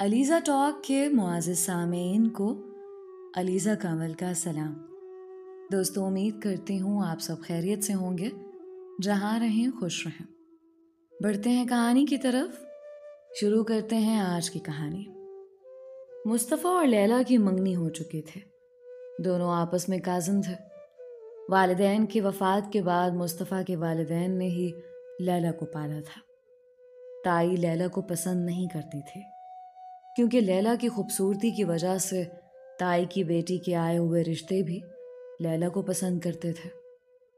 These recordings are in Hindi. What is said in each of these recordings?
अलीज़ा टॉक के मुआज़िज़ सामीन को अलीज़ा कामल का सलाम। दोस्तों, उम्मीद करती हूँ आप सब खैरियत से होंगे, जहाँ रहें खुश रहें। बढ़ते हैं कहानी की तरफ। शुरू करते हैं आज की कहानी। मुस्तफ़ा और लैला की मंगनी हो चुकी थी। दोनों आपस में काज़न थे। वालिदैन की वफ़ात के बाद मुस्तफ़ा के वालिदैन ने ही लैला को पाला था। ताई लैला को पसंद नहीं करती थी, क्योंकि लैला की खूबसूरती की वजह से ताई की बेटी के आए हुए रिश्ते भी लैला को पसंद करते थे।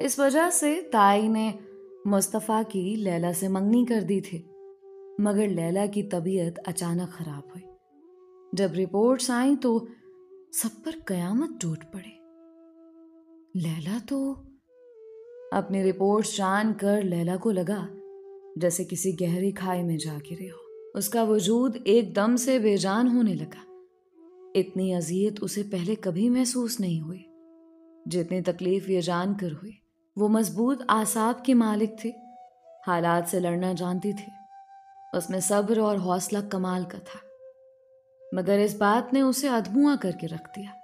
इस वजह से ताई ने मुस्तफ़ा की लैला से मंगनी कर दी थी। मगर लैला की तबीयत अचानक ख़राब हुई। जब रिपोर्ट्स आईं तो सब पर कयामत टूट पड़ी। लैला तो अपनी रिपोर्ट्स जानकर लैला को लगा जैसे किसी गहरी खाई में जा गिरी हो। उसका वजूद एकदम से बेजान होने लगा। इतनी अजियत उसे पहले कभी महसूस नहीं हुई जितनी तकलीफ ये जानकर हुई। वो मजबूत आसाब की मालिक थी, हालात से लड़ना जानती थी। उसमें सब्र और हौसला कमाल का था। मगर इस बात ने उसे अधमुआ करके रख दिया।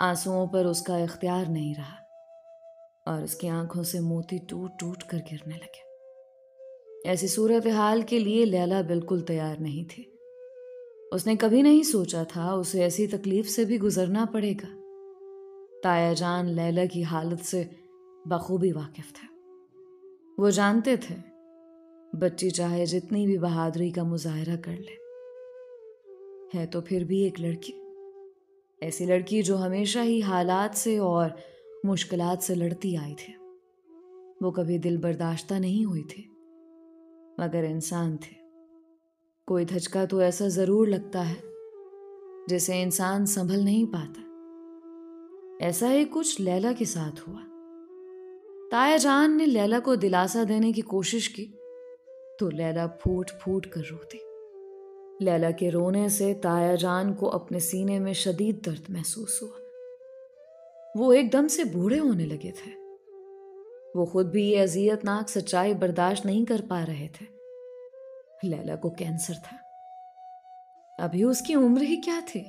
आंसुओं पर उसका इख्तियार नहीं रहा और उसकी आंखों से मोती टूट टूट कर गिरने लगे। ऐसी सूरत हाल के लिए लैला बिल्कुल तैयार नहीं थी। उसने कभी नहीं सोचा था उसे ऐसी तकलीफ से भी गुजरना पड़ेगा। ताया जान लैला की हालत से बखूबी वाकिफ थे। वो जानते थे बच्ची चाहे जितनी भी बहादुरी का मुजाहरा कर ले, है तो फिर भी एक लड़की। ऐसी लड़की जो हमेशा ही हालात से और मुश्किलात से लड़ती आई थी। वो कभी दिल बर्दाश्ता नहीं हुई थी, मगर इंसान थे। कोई धचका तो ऐसा जरूर लगता है जिसे इंसान संभल नहीं पाता। ऐसा ही कुछ लैला के साथ हुआ। ताया जान ने लैला को दिलासा देने की कोशिश की तो लैला फूट फूट कर रोती। लैला के रोने से ताया जान को अपने सीने में शदीद दर्द महसूस हुआ। वो एकदम से बूढ़े होने लगे थे। वो खुद भी ये अजियतनाक सच्चाई बर्दाश्त नहीं कर पा रहे थे। लैला को कैंसर था। अभी उसकी उम्र ही क्या थी,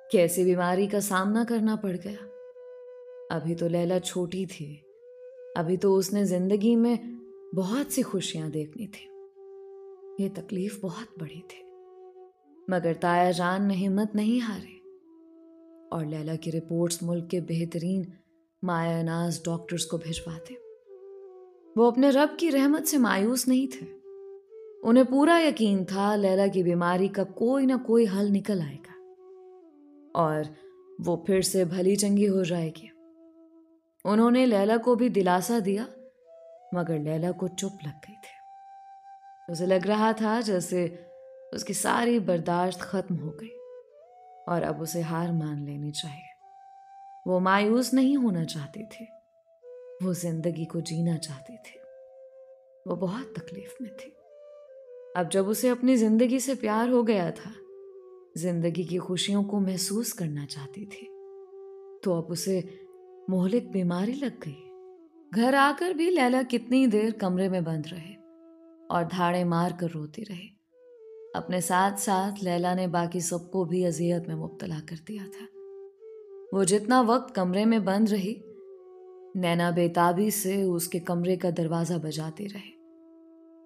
कैसी बीमारी का सामना करना पड़ गया। अभी तो लैला छोटी थी। अभी तो उसने जिंदगी में बहुत सी खुशियां देखनी थी। ये तकलीफ बहुत बड़ी थी, मगर ताया जान ने हिम्मत नहीं हारी और लैला की रिपोर्ट्स मुल्क के बेहतरीन मायानाज डॉक्टर्स को भिजवाते। वो अपने रब की रहमत से मायूस नहीं थे। उन्हें पूरा यकीन था लैला की बीमारी का कोई ना कोई हल निकल आएगा और वो फिर से भली चंगी हो जाएगी। उन्होंने लैला को भी दिलासा दिया, मगर लैला को चुप लग गई थी। उसे लग रहा था जैसे उसकी सारी बर्दाश्त खत्म हो गई और अब उसे हार मान लेनी चाहिए। वो मायूस नहीं होना चाहती थी, वो जिंदगी को जीना चाहती थी। वो बहुत तकलीफ में थी। अब जब उसे अपनी जिंदगी से प्यार हो गया था, जिंदगी की खुशियों को महसूस करना चाहती थी, तो अब उसे मोहलिक बीमारी लग गई। घर आकर भी लैला कितनी देर कमरे में बंद रहे और धाड़े मार कर रोती रही। अपने साथ साथ लैला ने बाकी सबको भी अजियत में मुब्तला कर दिया था। वो जितना वक्त कमरे में बंद रही, नैना बेताबी से उसके कमरे का दरवाजा बजाती रही।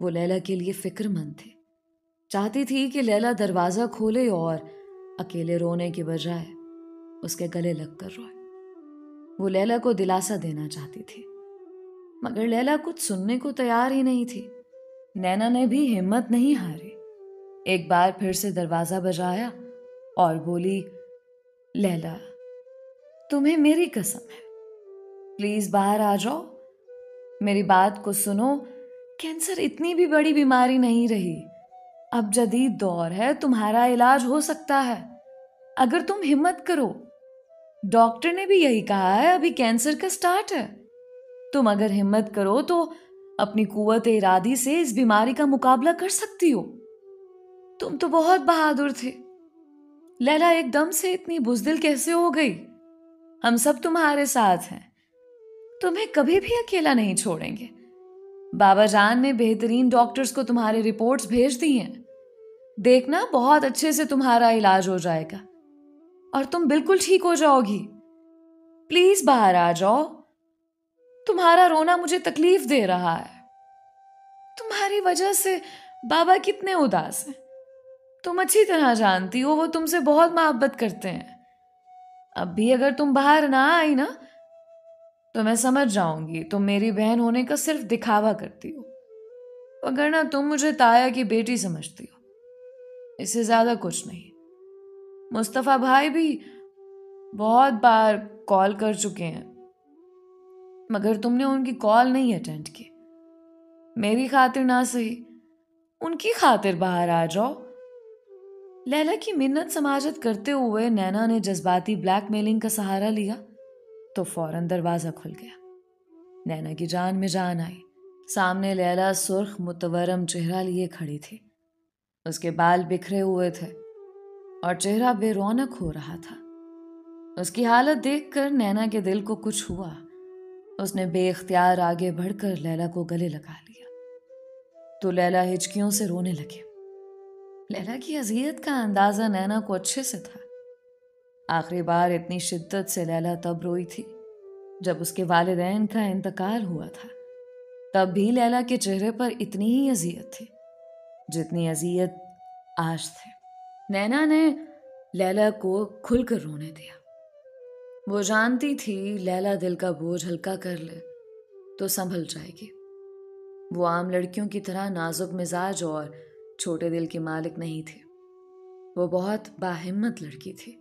वो लैला के लिए फिक्रमंद थी। चाहती थी कि लैला दरवाजा खोले और अकेले रोने के बजाय उसके गले लगकर रोए। वो लैला को दिलासा देना चाहती थी, मगर लैला कुछ सुनने को तैयार ही नहीं थी। नैना ने भी हिम्मत नहीं हारी। एक बार फिर से दरवाजा बजाया और बोली, लैला, तुम्हें मेरी कसम है, प्लीज बाहर आ जाओ, मेरी बात को सुनो। कैंसर इतनी भी बड़ी बीमारी नहीं रही। अब जदीद दौर है, तुम्हारा इलाज हो सकता है अगर तुम हिम्मत करो। डॉक्टर ने भी यही कहा है, अभी कैंसर का स्टार्ट है। तुम अगर हिम्मत करो तो अपनी कुव्वत इरादी से इस बीमारी का मुकाबला कर सकती हो। तुम तो बहुत बहादुर थे। लैला एकदम से इतनी बुज़दिल कैसे हो गई? हम सब तुम्हारे साथ हैं, तुम्हें कभी भी अकेला नहीं छोड़ेंगे। बाबा जान ने बेहतरीन डॉक्टर्स को तुम्हारी रिपोर्ट्स भेज दी हैं। देखना, बहुत अच्छे से तुम्हारा इलाज हो जाएगा और तुम बिल्कुल ठीक हो जाओगी। प्लीज बाहर आ जाओ, तुम्हारा रोना मुझे तकलीफ दे रहा है। तुम्हारी वजह से बाबा कितने उदास हैं। तुम अच्छी तरह जानती हो वो तुमसे बहुत मोहब्बत करते हैं। अब भी अगर तुम बाहर ना आई ना तो मैं समझ जाऊंगी तुम मेरी बहन होने का सिर्फ दिखावा करती हो, वगरना तुम मुझे ताया की बेटी समझती हो, इससे ज्यादा कुछ नहीं। मुस्तफा भाई भी बहुत बार कॉल कर चुके हैं मगर तुमने उनकी कॉल नहीं अटेंड की। मेरी खातिर ना सही, उनकी खातिर बाहर आ जाओ। लैला की मिन्नत समाजत करते हुए नैना ने जज्बाती ब्लैकमेलिंग का सहारा लिया तो फौरन दरवाजा खुल गया। नैना की जान में जान आई। सामने लैला सुर्ख मुतवरम चेहरा लिए खड़ी थी। उसके बाल बिखरे हुए थे और चेहरा बेरौनक हो रहा था। उसकी हालत देखकर नैना के दिल को कुछ हुआ। उसने बेख्तियार आगे बढ़कर लैला को गले लगा लिया तो लैला हिचकियों से रोने लगी। लैला की अजियत का अंदाजा नैना को अच्छे से था। आखिरी बार इतनी शिद्दत से लैला तब रोई थी जब उसके वालिदैन का इंतकाल हुआ था। तब भी लैला के चेहरे पर इतनी ही अजियत थी जितनी अजियत आज थी। नैना ने लैला को खुलकर रोने दिया। वो जानती थी लैला दिल का बोझ हल्का कर ले तो संभल जाएगी। वो आम लड़कियों की तरह नाजुक मिजाज और छोटे दिल की मालिक नहीं थी। वो बहुत बाहिम्मत लड़की थी।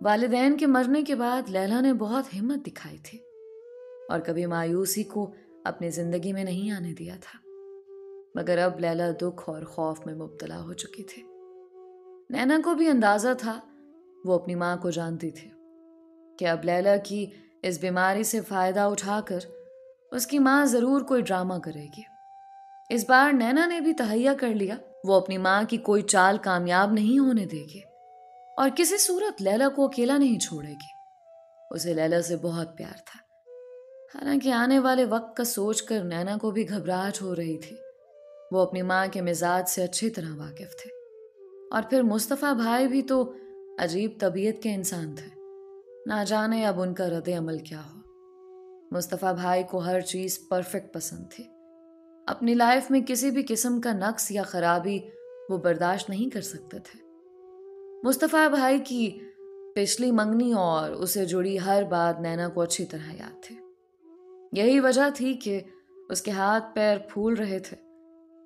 वालिदैन के मरने के बाद लैला ने बहुत हिम्मत दिखाई थी और कभी मायूसी को अपनी जिंदगी में नहीं आने दिया था। मगर अब लैला दुख और खौफ में मुब्तला हो चुकी थी। नैना को भी अंदाजा था, वो अपनी माँ को जानती थी कि अब लैला की इस बीमारी से फायदा उठाकर उसकी माँ जरूर कोई ड्रामा करेगी। इस बार नैना ने भी तहैया कर लिया, वो अपनी माँ की कोई चाल कामयाब नहीं होने देगी और किसी सूरत लैला को अकेला नहीं छोड़ेगी। उसे लैला से बहुत प्यार था। हालांकि आने वाले वक्त का सोचकर नैना को भी घबराहट हो रही थी। वो अपनी माँ के मिजाज से अच्छी तरह वाकिफ थे और फिर मुस्तफा भाई भी तो अजीब तबीयत के इंसान थे। ना जाने अब उनका रद्द अमल क्या हो। मुस्तफा भाई को हर चीज परफेक्ट पसंद थी। अपनी लाइफ में किसी भी किस्म का नक्स या खराबी वो बर्दाश्त नहीं कर सकते थे। मुस्तफा भाई की पिछली मंगनी और उसे जुड़ी हर बात नैना को अच्छी तरह याद थी। यही वजह थी कि उसके हाथ पैर फूल रहे थे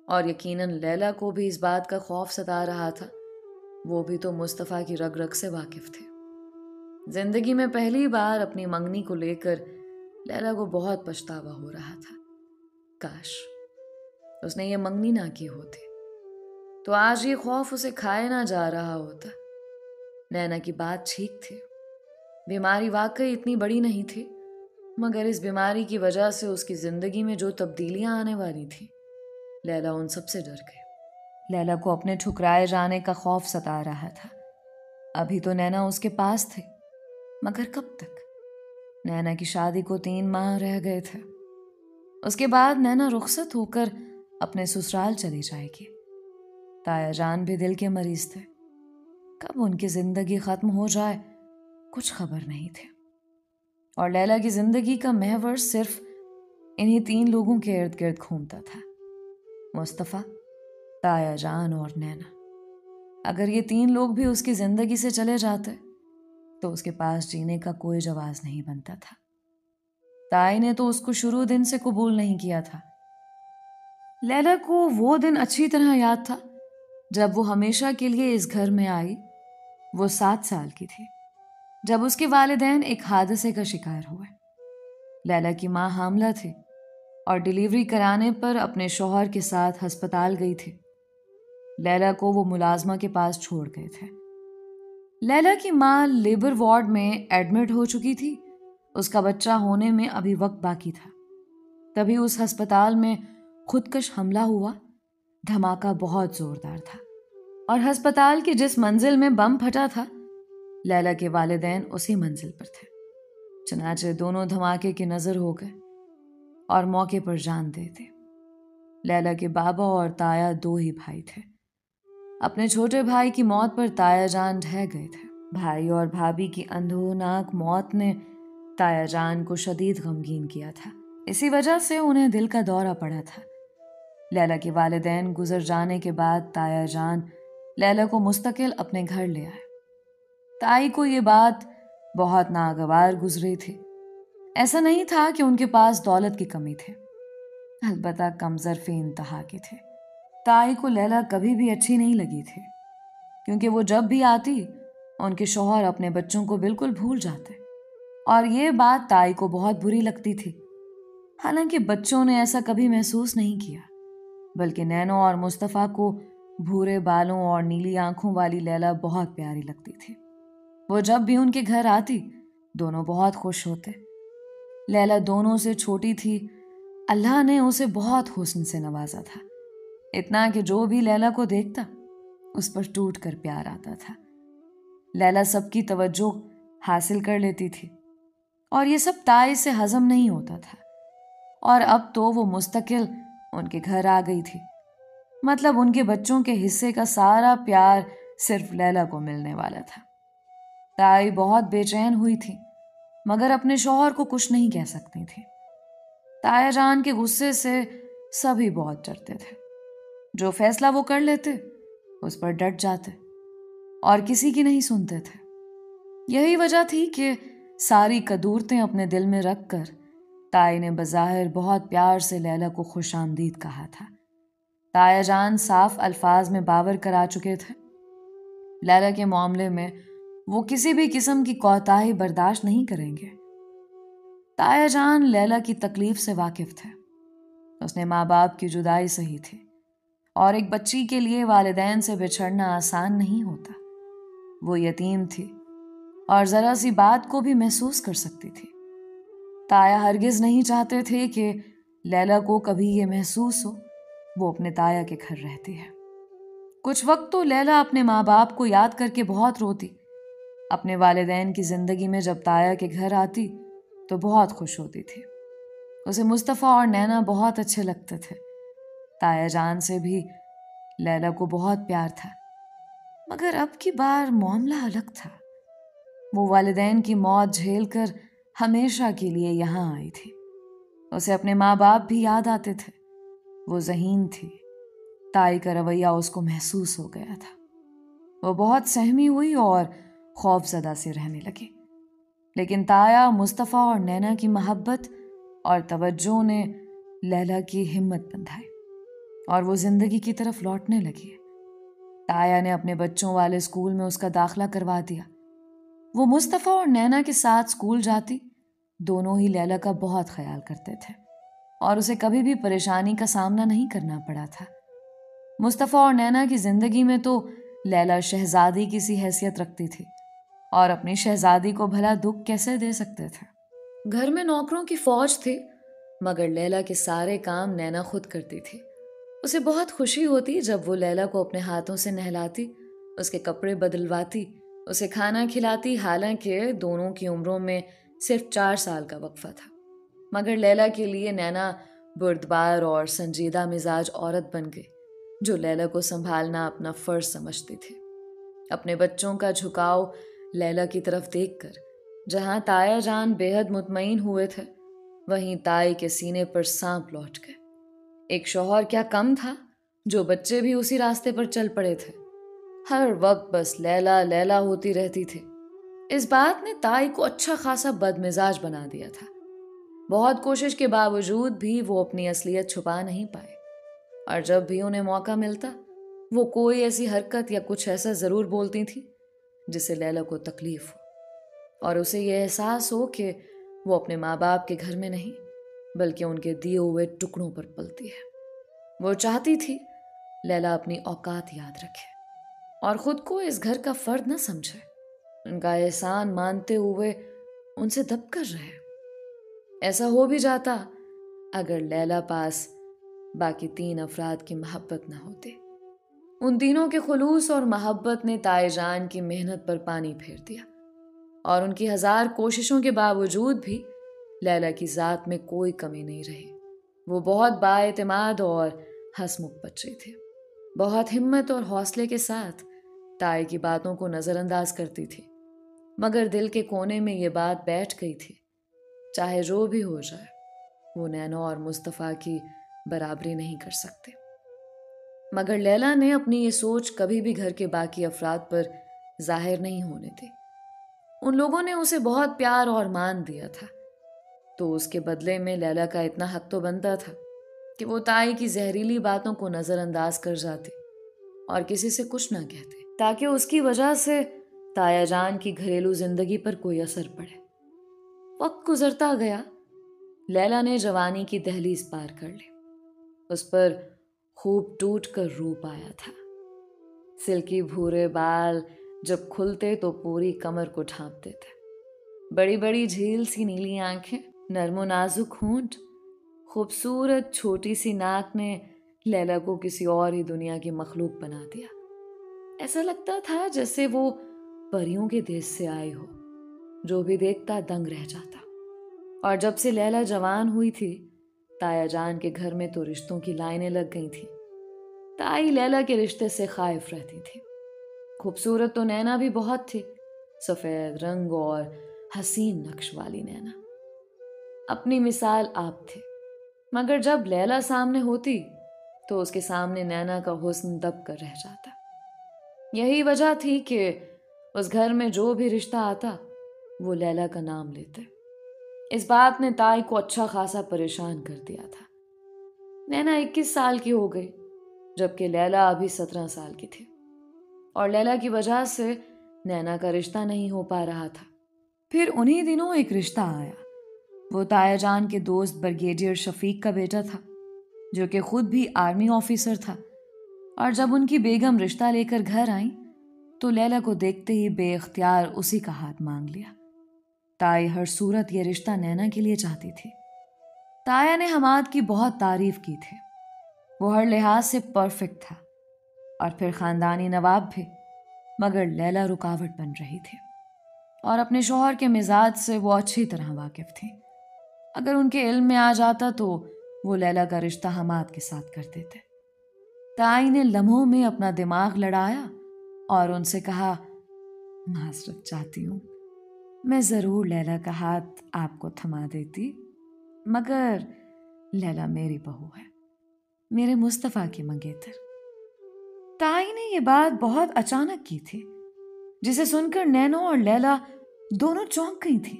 और यकीनन लैला को भी इस बात का खौफ सता रहा था। वो भी तो मुस्तफा की रग रग से वाकिफ थे। जिंदगी में पहली बार अपनी मंगनी को लेकर लैला को बहुत पछतावा हो रहा था। काश उसने ये मंगनी ना की होती तो आज ये खौफ उसे खाए ना जा रहा होता। नैना की बात ठीक थी। बीमारी वाकई इतनी बड़ी नहीं थी मगर इस बीमारी की वजह से उसकी जिंदगी में जो तब्दीलियां आने वाली थी लैला उन सब से डर गई। लैला को अपने ठुकराए जाने का खौफ सता रहा था। अभी तो नैना उसके पास थी मगर कब तक? नैना की शादी को 3 माह रह गए थे। उसके बाद नैना रुखसत होकर अपने ससुराल चली जाएगी। ताया जान भी दिल के मरीज थे। कब उनकी जिंदगी खत्म हो जाए कुछ खबर नहीं थी और लैला की जिंदगी का महवर सिर्फ इन्हीं 3 लोगों के इर्द गिर्द घूमता था, मुस्तफा, ताया जान और नैना। अगर ये 3 लोग भी उसकी जिंदगी से चले जाते तो उसके पास जीने का कोई जवाज नहीं बनता था। ताई ने तो उसको शुरू दिन से कबूल नहीं किया था। लैला को वो दिन अच्छी तरह याद था जब वो हमेशा के लिए इस घर में आई। वो 7 साल की थी जब उसके वालिदैन एक हादसे का शिकार हुए। लैला की माँ हामला थी और डिलीवरी कराने पर अपने शौहर के साथ अस्पताल गई थी। लैला को वो मुलाजमा के पास छोड़ गए थे। लैला की माँ लेबर वार्ड में एडमिट हो चुकी थी। उसका बच्चा होने में अभी वक्त बाकी था। तभी उस अस्पताल में खुदकश हमला हुआ। धमाका बहुत जोरदार था और अस्पताल की जिस मंजिल में बम फटा था लैला के वालिदैन उसी मंजिल पर थे। चनाचे दोनों धमाके की नजर हो गए और मौके पर जान दे दी। लैला के बाबा और ताया 2 ही भाई थे। अपने छोटे भाई की मौत पर ताया जान ढह गए थे। भाई और भाभी की अंधोनाक मौत ने ताया जान को शदीद गमगीन किया था। इसी वजह से उन्हें दिल का दौरा पड़ा था। लैला के वालिदैन गुजर जाने के बाद ताया जान लैला को मुस्तकिल अपने घर ले आए। ताई को ये बात बहुत नागवार गुजरी थी। ऐसा नहीं था कि उनके पास दौलत की कमी थी, अलबत्ता कम ज़र्फ़े इंतहा के थे। ताई को लैला कभी भी अच्छी नहीं लगी थी, क्योंकि वो जब भी आती उनके शौहर अपने बच्चों को बिल्कुल भूल जाते, और ये बात ताई को बहुत बुरी लगती थी। हालांकि बच्चों ने ऐसा कभी महसूस नहीं किया, बल्कि नैनो और मुस्तफ़ा को भूरे बालों और नीली आंखों वाली लैला बहुत प्यारी लगती थी। वो जब भी उनके घर आती दोनों बहुत खुश होते। लैला दोनों से छोटी थी। अल्लाह ने उसे बहुत हुस्न से नवाजा था, इतना कि जो भी लैला को देखता उस पर टूट कर प्यार आता था। लैला सबकी तवज्जो हासिल कर लेती थी, और ये सब ताई से हजम नहीं होता था। और अब तो वो मुस्तकिल उनके घर आ गई थी, मतलब उनके बच्चों के हिस्से का सारा प्यार सिर्फ लैला को मिलने वाला था। ताई बहुत बेचैन हुई थी, मगर अपने शौहर को कुछ नहीं कह सकती थी। ताया जान के गुस्से से सभी बहुत डरते थे। जो फैसला वो कर लेते उस पर डट जाते और किसी की नहीं सुनते थे। यही वजह थी कि सारी कदूरतें अपने दिल में रखकर ताई ने बज़ाहिर बहुत प्यार से लैला को खुशामदीद कहा था। ताया जान साफ अल्फाज में बावर करा चुके थे। लैला के मामले में वो किसी भी किस्म की कोताही बर्दाश्त नहीं करेंगे। ताया जान लैला की तकलीफ से वाकिफ थे। उसने माँ बाप की जुदाई सही थी, और एक बच्ची के लिए वालिदैन से बिछड़ना आसान नहीं होता। वो यतीम थी और जरा सी बात को भी महसूस कर सकती थी। ताया हरगिज नहीं चाहते थे कि लैला को कभी ये महसूस हो वो अपने ताया के घर रहती है। कुछ वक्त तो लैला अपने माँ बाप को याद करके बहुत रोती। अपने वालिदैन की जिंदगी में जब ताया के घर आती तो बहुत खुश होती थी। उसे मुस्तफ़ा और नैना बहुत अच्छे लगते थे। ताया जान से भी लैला को बहुत प्यार था, मगर अब की बार मामला अलग था। वो वालिदैन की मौत झेलकर हमेशा के लिए यहाँ आई थी। उसे अपने माँ बाप भी याद आते थे। वो ज़हीन थी। ताई का रवैया उसको महसूस हो गया था। वो बहुत सहमी हुई और खौफजदा से रहने लगी। लेकिन ताया, मुस्तफ़ा और नैना की मोहब्बत और तवज्जो ने लैला की हिम्मत बंधाई और वो जिंदगी की तरफ लौटने लगी। ताया ने अपने बच्चों वाले स्कूल में उसका दाखिला करवा दिया। वो मुस्तफ़ा और नैना के साथ स्कूल जाती। दोनों ही लैला का बहुत ख्याल करते थे और उसे कभी भी परेशानी का सामना नहीं करना पड़ा था। मुस्तफ़ा और नैना की जिंदगी में तो लैला शहजादी की सी हैसियत रखती थी, और अपनी शहजादी को भला दुख कैसे दे सकते थे। घर में नौकरों की फौज थी, मगर लैला के सारे काम नैना खुद करती थी। उसे बहुत खुशी होती जब वो लैला को अपने हाथों से नहलाती, उसके कपड़े बदलवाती, उसे खाना खिलाती। हालांकि दोनों की उम्रों में सिर्फ 4 साल का वक्फा था, मगर लैला के लिए नैना बुर्दबार और संजीदा मिजाज औरत बन गई, जो लैला को संभालना अपना फर्ज समझती थी। अपने बच्चों का झुकाव लैला की तरफ देखकर जहां ताया जान बेहद मुतमईन हुए थे, वहीं ताई के सीने पर सांप लौट गए। एक शौहर क्या कम था, जो बच्चे भी उसी रास्ते पर चल पड़े थे। हर वक्त बस लैला लैला होती रहती थी। इस बात ने ताई को अच्छा खासा बदमिजाज बना दिया था। बहुत कोशिश के बावजूद भी वो अपनी असलियत छुपा नहीं पाए, और जब भी उन्हें मौका मिलता वो कोई ऐसी हरकत या कुछ ऐसा जरूर बोलती थी जिससे लैला को तकलीफ हो, और उसे यह एहसास हो कि वो अपने माँ बाप के घर में नहीं बल्कि उनके दिए हुए टुकड़ों पर पलती है। वो चाहती थी लैला अपनी औकात याद रखे और खुद को इस घर का फर्द न समझे, उनका एहसान मानते हुए उनसे दबकर रहे। ऐसा हो भी जाता अगर लैला पास बाकी 3 अफराद की मोहब्बत न होती। उन तीनों के खुलूस और मोहब्बत ने ताए जान की मेहनत पर पानी फेर दिया, और उनकी 1000 कोशिशों के बावजूद भी लैला की ज़ात में कोई कमी नहीं रही। वो बहुत बाएतमाद और हंसमुख बच्ची थी। बहुत हिम्मत और हौसले के साथ ताई की बातों को नज़रअंदाज करती थी, मगर दिल के कोने में ये बात बैठ गई थी, चाहे जो भी हो जाए वो नैनो और मुस्तफ़ा की बराबरी नहीं कर सकते। मगर लैला ने अपनी ये सोच कभी भी घर के बाकी अफराद पर जाहिर नहीं होने दी। उन लोगों ने उसे बहुत प्यार और मान दिया था, तो उसके बदले में लैला का इतना हक तो बनता था कि वो ताई की जहरीली बातों को नज़रअंदाज कर जाती और किसी से कुछ ना कहते, ताकि उसकी वजह से ताया जान की घरेलू जिंदगी पर कोई असर पड़े। वक्त गुजरता गया। लैला ने जवानी की दहलीज पार कर ली। उस पर खूब टूट कर रूप आया था। सिल्की भूरे बाल जब खुलते तो पूरी कमर को ढांपते थे। बड़ी बड़ी झील सी नीली आंखें, नरमो नाजुक होंठ, खूबसूरत छोटी सी नाक ने लैला को किसी और ही दुनिया की मखलूक बना दिया। ऐसा लगता था जैसे वो परियों के देश से आई हो। जो भी देखता दंग रह जाता। और जब से लैला जवान हुई थी, ताया जान के घर में तो रिश्तों की लाइनें लग गई थी। ताई लैला के रिश्ते से खाइफ रहती थी। खूबसूरत तो नैना भी बहुत थी, सफेद रंग और हसीन नक्श वाली नैना। अपनी मिसाल आप थे, मगर जब लैला सामने होती तो उसके सामने नैना का हुस्न दब कर रह जाता। यही वजह थी कि उस घर में जो भी रिश्ता आता वो लैला का नाम लेते। इस बात ने ताई को अच्छा खासा परेशान कर दिया था। नैना 21 साल की हो गई, जबकि लैला अभी 17 साल की थी, और लैला की वजह से नैना का रिश्ता नहीं हो पा रहा था। फिर उन्हीं दिनों एक रिश्ता आया। वो ताया जान के दोस्त ब्रिगेडियर शफीक का बेटा था, जो कि खुद भी आर्मी ऑफिसर था। और जब उनकी बेगम रिश्ता लेकर घर आई तो लैला को देखते ही बेइख्तियार उसी का हाथ मांग लिया। ताई हर सूरत ये रिश्ता नैना के लिए चाहती थी। ताया ने हमाद की बहुत तारीफ की थी। वो हर लिहाज से परफेक्ट था, और फिर खानदानी नवाब भी। मगर लैला रुकावट बन रही थी, और अपने शौहर के मिजाज से वो अच्छी तरह वाकिफ थी। अगर उनके इल्म में आ जाता तो वो लैला का रिश्ता हमाद के साथ कर देते। ताई ने लम्हों में अपना दिमाग लड़ाया और उनसे कहा, माजरत चाहती हूँ, मैं जरूर लैला का हाथ आपको थमा देती, मगर लैला मेरी बहू है, मेरे मुस्तफा की मंगेतर। ताई ने यह बात बहुत अचानक की थी, जिसे सुनकर नैनो और लैला दोनों चौंक गई थी।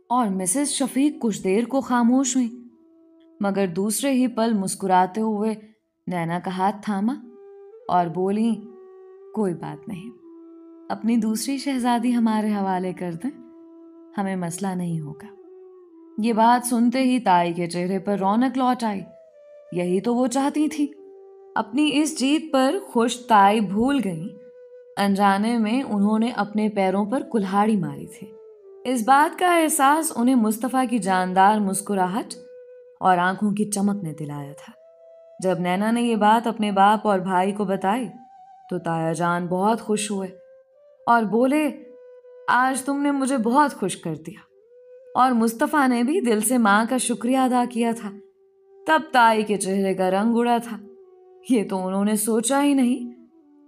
और मिसेस शफीक कुछ देर को खामोश हुई, मगर दूसरे ही पल मुस्कुराते हुए नैना का हाथ थामा और बोली, कोई बात नहीं, अपनी दूसरी शहजादी हमारे हवाले कर दें, हमें मसला नहीं होगा। ये बात सुनते ही ताई के चेहरे पर रौनक लौट आई। यही तो वो चाहती थी। अपनी इस जीत पर खुश ताई भूल गई अनजाने में उन्होंने अपने पैरों पर कुल्हाड़ी मारी थी। इस बात का एहसास उन्हें मुस्तफा की जानदार मुस्कुराहट और आंखों की चमक ने दिलाया था। जब नैना ने यह बात अपने बाप और भाई को बताई तो ताया जान बहुत खुश हुए और बोले, आज तुमने मुझे बहुत खुश कर दिया। और मुस्तफा ने भी दिल से माँ का शुक्रिया अदा किया था। तब ताई के चेहरे का रंग उड़ा था। ये तो उन्होंने सोचा ही नहीं।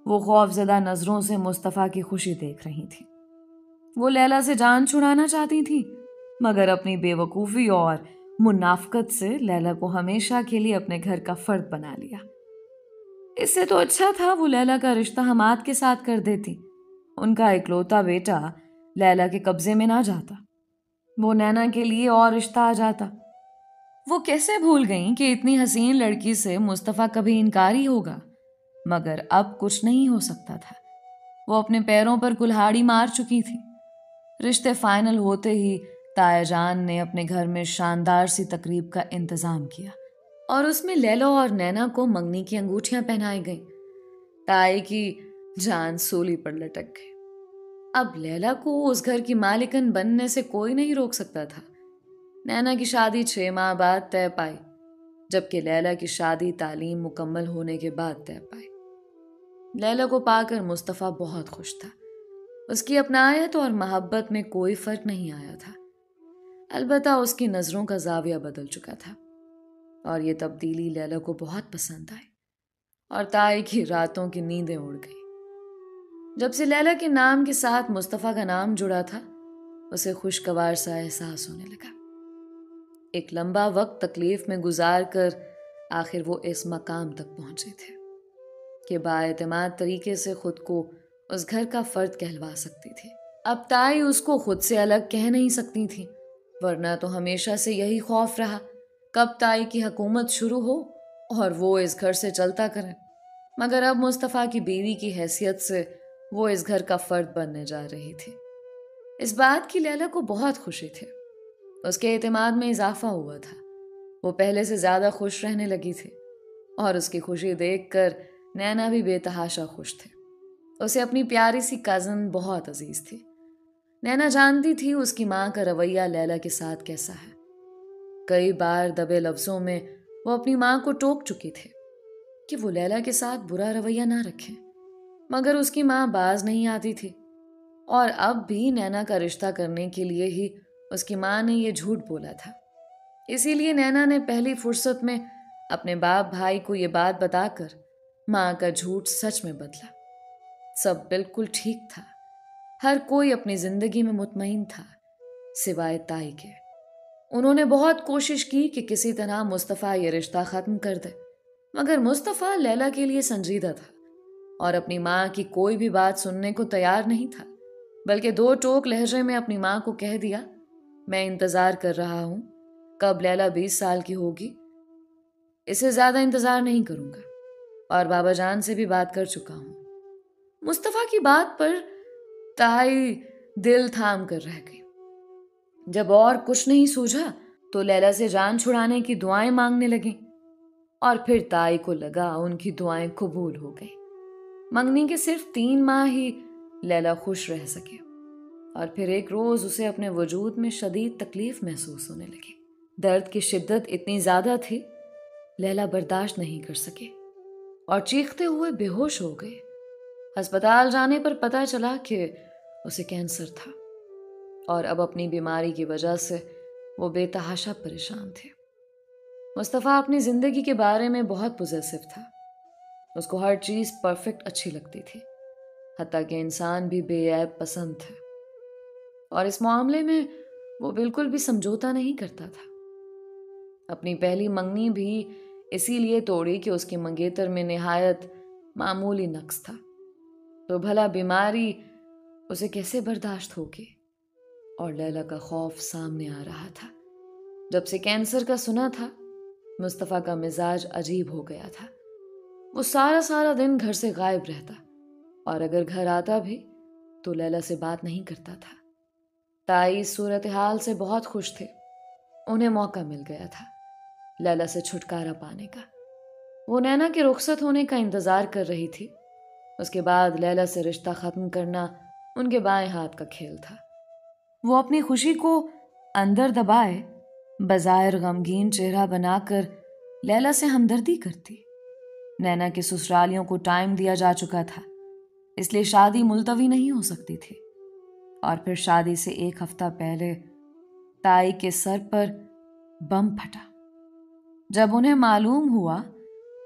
वो खौफजदा नजरों से मुस्तफा की खुशी देख रही थी। वो लैला से जान छुड़ाना चाहती थी, मगर अपनी बेवकूफ़ी और मुनाफकत से लैला को हमेशा के लिए अपने घर का फर्द बना लिया। इससे तो अच्छा था वो लैला का रिश्ता हमाद के साथ कर देती। उनका इकलौता बेटा लैला के कब्जे में ना जाता, वो नैना के लिए और रिश्ता आ जाता। वो कैसे भूल गईं कि इतनी हसीन लड़की से मुस्तफा कभी इनकारी होगा। मगर अब कुछ नहीं हो सकता था। वो अपने पैरों पर कुल्हाड़ी मार चुकी थी। रिश्ते फाइनल होते ही ताया जान ने अपने घर में शानदार सी तकरीब का इंतजाम किया और उसमें लैला और नैना को मंगनी की अंगूठियां पहनाई गईं। ताई की जान सूली पर लटक गई। अब लैला को उस घर की मालिकन बनने से कोई नहीं रोक सकता था। नैना की शादी 6 माह बाद तय पाई, जबकि लैला की शादी तालीम मुकम्मल होने के बाद तय पाई। लैला को पाकर मुस्तफा बहुत खुश था। उसकी अपनायत और मोहब्बत में कोई फर्क नहीं आया था। अलबत्ता उसकी नजरों का जाविया बदल चुका था और ये तब्दीली लैला को बहुत पसंद आई और ताई की रातों की नींदें उड़ गई। जब से लैला के नाम के साथ मुस्तफ़ा का नाम जुड़ा था, उसे खुशगवार सा एहसास होने लगा। एक लंबा वक्त तकलीफ में गुजार कर आखिर वो इस मकाम तक पहुंचे थे कि बाएतमाद तरीके से खुद को उस घर का फर्द कहलवा सकती थी। अब ताई उसको खुद से अलग कह नहीं सकती थी, वरना तो हमेशा से यही खौफ रहा कब ताई की हुकूमत शुरू हो और वो इस घर से चलता करें। मगर अब मुस्तफ़ा की बीवी की हैसियत से वो इस घर का फर्द बनने जा रही थी। इस बात की लैला को बहुत खुशी थी। उसके एतमाद में इजाफा हुआ था। वो पहले से ज्यादा खुश रहने लगी थी और उसकी खुशी देखकर नैना भी बेतहाशा खुश थे। उसे अपनी प्यारी सी कज़न बहुत अजीज थी। नैना जानती थी उसकी माँ का रवैया लैला के साथ कैसा है। कई बार दबे लफ्जों में वो अपनी माँ को टोक चुकी थी कि वो लैला के साथ बुरा रवैया ना रखें, मगर उसकी माँ बाज नहीं आती थी। और अब भी नैना का रिश्ता करने के लिए ही उसकी माँ ने ये झूठ बोला था। इसीलिए नैना ने पहली फुर्सत में अपने बाप भाई को ये बात बताकर माँ का झूठ सच में बदला। सब बिल्कुल ठीक था। हर कोई अपनी जिंदगी में मुतमईन था सिवाय ताई के। उन्होंने बहुत कोशिश की कि किसी तरह मुस्तफ़ा ये रिश्ता ख़त्म कर दे, मगर मुस्तफ़ा लैला के लिए संजीदा था और अपनी माँ की कोई भी बात सुनने को तैयार नहीं था, बल्कि दो टोक लहजे में अपनी माँ को कह दिया, मैं इंतज़ार कर रहा हूँ, कब लैला 20 साल की होगी, इससे ज़्यादा इंतज़ार नहीं करूँगा और बाबा जान से भी बात कर चुका हूँ। मुस्तफ़ा की बात पर ताई दिल थाम कर रह गई। जब और कुछ नहीं सूझा तो लैला से जान छुड़ाने की दुआएं मांगने लगी और फिर ताई को लगा उनकी दुआएं कबूल हो गई। मंगनी के सिर्फ 3 माह ही लैला खुश रह सके और फिर एक रोज उसे अपने वजूद में शदीद तकलीफ महसूस होने लगी। दर्द की शिद्दत इतनी ज्यादा थी, लैला बर्दाश्त नहीं कर सके और चीखते हुए बेहोश हो गए। अस्पताल जाने पर पता चला कि उसे कैंसर था और अब अपनी बीमारी की वजह से वो बेतहाशा परेशान थे। मुस्तफ़ा अपनी जिंदगी के बारे में बहुत पॉजिटिव था। उसको हर चीज परफेक्ट अच्छी लगती थी, हत्ता कि इंसान भी बेऐब पसंद थे और इस मामले में वो बिल्कुल भी समझौता नहीं करता था। अपनी पहली मंगनी भी इसीलिए तोड़ी कि उसकी मंगेतर में निहायत मामूली नक्स था, तो भला बीमारी उसे कैसे बर्दाश्त होगी। और लैला का खौफ सामने आ रहा था। जब से कैंसर का सुना था, मुस्तफ़ा का मिजाज अजीब हो गया था। वो सारा दिन घर से गायब रहता और अगर घर आता भी तो लैला से बात नहीं करता था। ताई इस सूरत हाल से बहुत खुश थे। उन्हें मौका मिल गया था लैला से छुटकारा पाने का। वो नैना के रुखसत होने का इंतजार कर रही थी। उसके बाद लैला से रिश्ता खत्म करना उनके बाएं हाथ का खेल था। वो अपनी खुशी को अंदर दबाए बज़ाहिर गमगीन चेहरा बनाकर लैला से हमदर्दी करती। नैना के ससुरालियों को टाइम दिया जा चुका था, इसलिए शादी मुलतवी नहीं हो सकती थी। और फिर शादी से 1 हफ्ता पहले ताई के सर पर बम फटा। जब उन्हें मालूम हुआ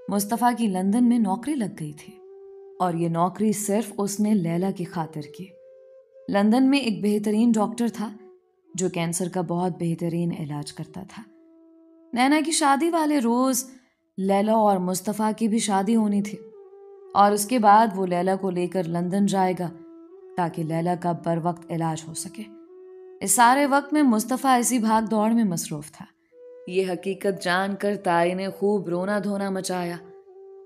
मुस्तफ़ा की लंदन में नौकरी लग गई थी और ये नौकरी सिर्फ उसने लैला की खातिर की। लंदन में एक बेहतरीन डॉक्टर था जो कैंसर का बहुत बेहतरीन इलाज करता था। नैना की शादी वाले रोज लैला और मुस्तफ़ा की भी शादी होनी थी और उसके बाद वो लैला को लेकर लंदन जाएगा ताकि लैला का बर वक्त इलाज हो सके। इस सारे वक्त में मुस्तफ़ा इसी भाग दौड़ में मसरूफ था। ये हकीकत जानकर ताई ने खूब रोना धोना मचाया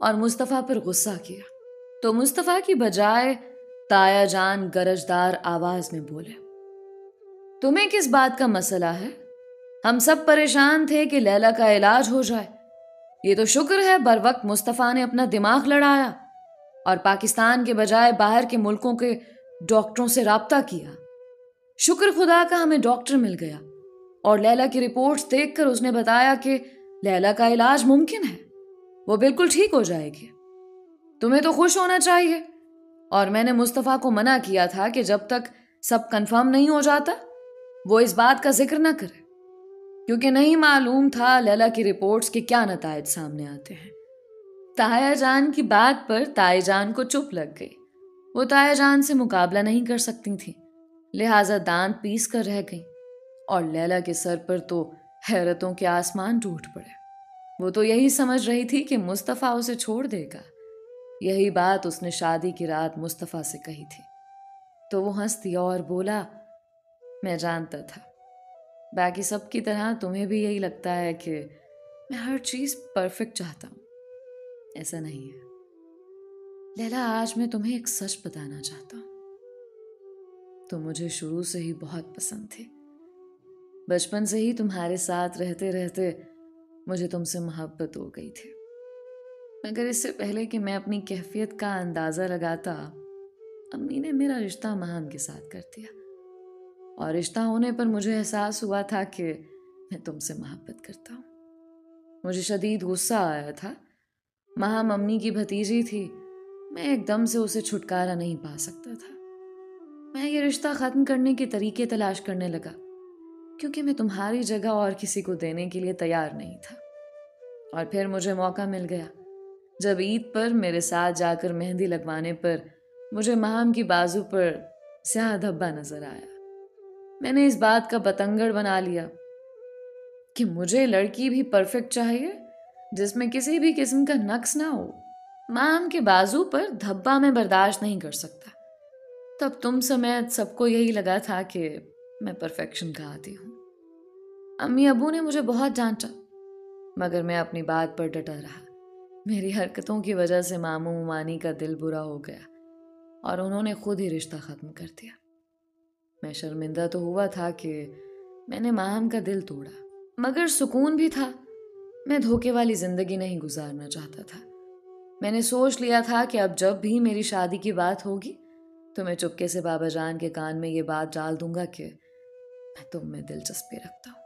और मुस्तफ़ा पर गुस्सा किया, तो मुस्तफ़ा की बजाय ताया जान गरजदार आवाज में बोले, तुम्हें किस बात का मसला है? हम सब परेशान थे कि लैला का इलाज हो जाए। ये तो शुक्र है बर वक्त मुस्तफ़ा ने अपना दिमाग लड़ाया और पाकिस्तान के बजाय बाहर के मुल्कों के डॉक्टरों से राब्ता किया। शुक्र खुदा का हमें डॉक्टर मिल गया और लैला की रिपोर्ट्स देखकर उसने बताया कि लैला का इलाज मुमकिन है, वो बिल्कुल ठीक हो जाएगी। तुम्हें तो खुश होना चाहिए। और मैंने मुस्तफ़ा को मना किया था कि जब तक सब कंफर्म नहीं हो जाता वो इस बात का जिक्र ना करे, क्योंकि नहीं मालूम था लैला की रिपोर्ट्स के क्या नतायज सामने आते हैं। ताया जान की बात पर ताई जान को चुप लग गई। वो ताया जान से मुकाबला नहीं कर सकती थी, लिहाजा दांत पीस कर रह गई। और लैला के सर पर तो हैरतों के आसमान टूट पड़े। वो तो यही समझ रही थी कि मुस्तफ़ा उसे छोड़ देगा। यही बात उसने शादी की रात मुस्तफ़ा से कही थी। तो वो हंस दिया और बोला, मैं जानता था। बाकी सब की तरह तुम्हें भी यही लगता है कि मैं हर चीज़ परफेक्ट चाहता हूँ। ऐसा नहीं है लैला, आज मैं तुम्हें एक सच बताना चाहता हूँ। तुम मुझे शुरू से ही बहुत पसंद थे। बचपन से ही तुम्हारे साथ रहते रहते मुझे तुमसे मोहब्बत हो गई थी। मगर इससे पहले कि मैं अपनी कैफियत का अंदाज़ा लगाता, अम्मी ने मेरा रिश्ता महाम के साथ कर दिया। और रिश्ता होने पर मुझे एहसास हुआ था कि मैं तुमसे मोहब्बत करता हूँ। मुझे शदीद गुस्सा आया था। महाम अम्मी की भतीजी थी, मैं एकदम से उसे छुटकारा नहीं पा सकता था। मैं ये रिश्ता ख़त्म करने के तरीके तलाश करने लगा, क्योंकि मैं तुम्हारी जगह और किसी को देने के लिए तैयार नहीं था। और फिर मुझे मौका मिल गया, जब ईद पर मेरे साथ जाकर मेहंदी लगवाने पर मुझे महाम की बाजू पर स्याह धब्बा नजर आया। मैंने इस बात का बतंगड़ बना लिया कि मुझे लड़की भी परफेक्ट चाहिए, जिसमें किसी भी किस्म का नक्स ना हो। महाम के बाजू पर धब्बा मैं बर्दाश्त नहीं कर सकता। तब तुम समेत सबको यही लगा था कि मैं परफेक्शन का आदी हूँ। अम्मी अबू ने मुझे बहुत डांटा, मगर मैं अपनी बात पर डटा रहा। मेरी हरकतों की वजह से मामू मानी का दिल बुरा हो गया और उन्होंने खुद ही रिश्ता ख़त्म कर दिया। मैं शर्मिंदा तो हुआ था कि मैंने माहम का दिल तोड़ा, मगर सुकून भी था। मैं धोखे वाली ज़िंदगी नहीं गुजारना चाहता था। मैंने सोच लिया था कि अब जब भी मेरी शादी की बात होगी तो मैं चुपके से बाबा जान के कान में ये बात डाल दूंगा कि मैं तुम में दिलचस्पी रखता हूँ।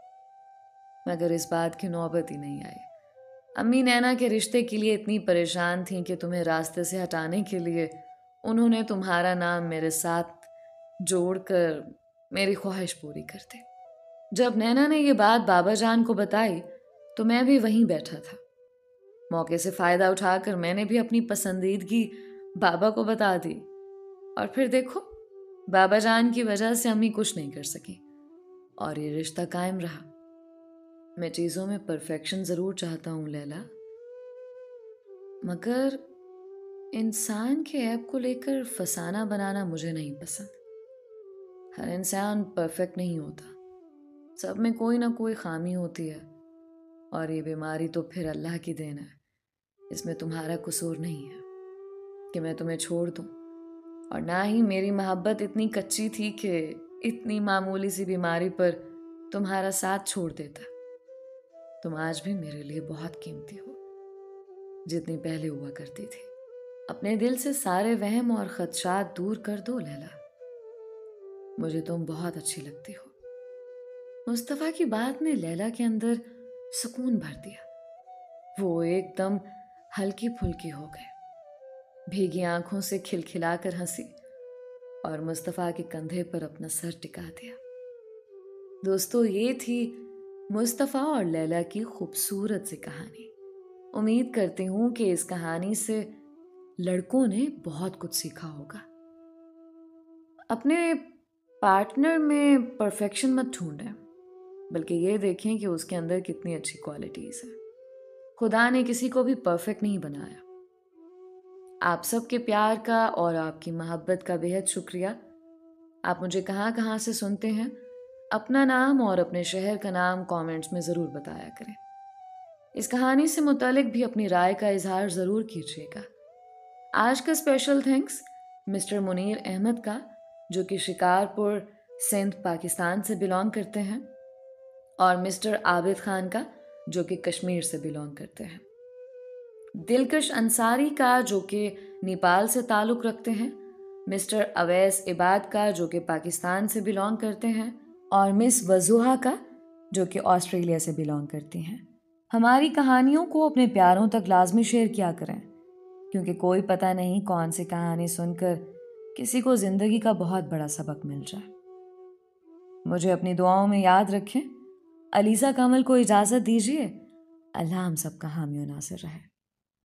मगर इस बात की नौबत ही नहीं आई। अम्मी नैना के रिश्ते के लिए इतनी परेशान थीं कि तुम्हें रास्ते से हटाने के लिए उन्होंने तुम्हारा नाम मेरे साथ जोड़कर मेरी ख्वाहिश पूरी कर दी। जब नैना ने ये बात बाबा जान को बताई तो मैं भी वहीं बैठा था। मौके से फ़ायदा उठाकर मैंने भी अपनी पसंदीदगी बाबा को बता दी। और फिर देखो, बाबा जान की वजह से अम्मी कुछ नहीं कर सकी और ये रिश्ता कायम रहा। मैं चीज़ों में परफेक्शन ज़रूर चाहता हूँ लैला, मगर इंसान के ऐप को लेकर फसाना बनाना मुझे नहीं पसंद। हर इंसान परफेक्ट नहीं होता, सब में कोई ना कोई खामी होती है। और ये बीमारी तो फिर अल्लाह की देन है, इसमें तुम्हारा कसूर नहीं है कि मैं तुम्हें छोड़ दूँ। और ना ही मेरी मोहब्बत इतनी कच्ची थी कि इतनी मामूली सी बीमारी पर तुम्हारा साथ छोड़ देता। तुम आज भी मेरे लिए बहुत कीमती हो, जितनी पहले हुआ करती थी। अपने दिल से सारे वहम और खदशात दूर कर दो लैला, मुझे तुम बहुत अच्छी लगती हो। मुस्तफ़ा की बात ने लैला के अंदर सुकून भर दिया। वो एकदम हल्की फुल्की हो गए, भीगी आंखों से खिलखिलाकर हंसी और मुस्तफ़ा के कंधे पर अपना सर टिका दिया। दोस्तों, ये थी मुस्तफ़ा और लैला की खूबसूरत सी कहानी। उम्मीद करती हूँ कि इस कहानी से लड़कों ने बहुत कुछ सीखा होगा। अपने पार्टनर में परफेक्शन मत ढूंढें, बल्कि ये देखें कि उसके अंदर कितनी अच्छी क्वालिटीज़ हैं। खुदा ने किसी को भी परफेक्ट नहीं बनाया। आप सबके प्यार का और आपकी मोहब्बत का बेहद शुक्रिया। आप मुझे कहाँ कहाँ से सुनते हैं, अपना नाम और अपने शहर का नाम कमेंट्स में ज़रूर बताया करें। इस कहानी से मुतालिक भी अपनी राय का इजहार ज़रूर कीजिएगा। आज का special thanks mister Munir Ahmad का, जो कि शिकारपुर सिंध पाकिस्तान से बिलोंग करते हैं, और मिस्टर आबिद खान का, जो कि कश्मीर से बिलोंग करते हैं। दिलकश अंसारी का, जो कि नेपाल से ताल्लुक़ रखते हैं, मिस्टर अवैस इबाद का, जो कि पाकिस्तान से बिलोंग करते हैं, और मिस वजूहा का, जो कि ऑस्ट्रेलिया से बिलोंग करती हैं। हमारी कहानियों को अपने प्यारों तक लाजमी शेयर किया करें, क्योंकि कोई पता नहीं कौन सी कहानी सुनकर किसी को ज़िंदगी का बहुत बड़ा सबक मिल जाए। मुझे अपनी दुआओं में याद रखें। अलीज़ा कमल को इजाज़त दीजिए। अल्लाह हम सबका हामी और नासिर रहे।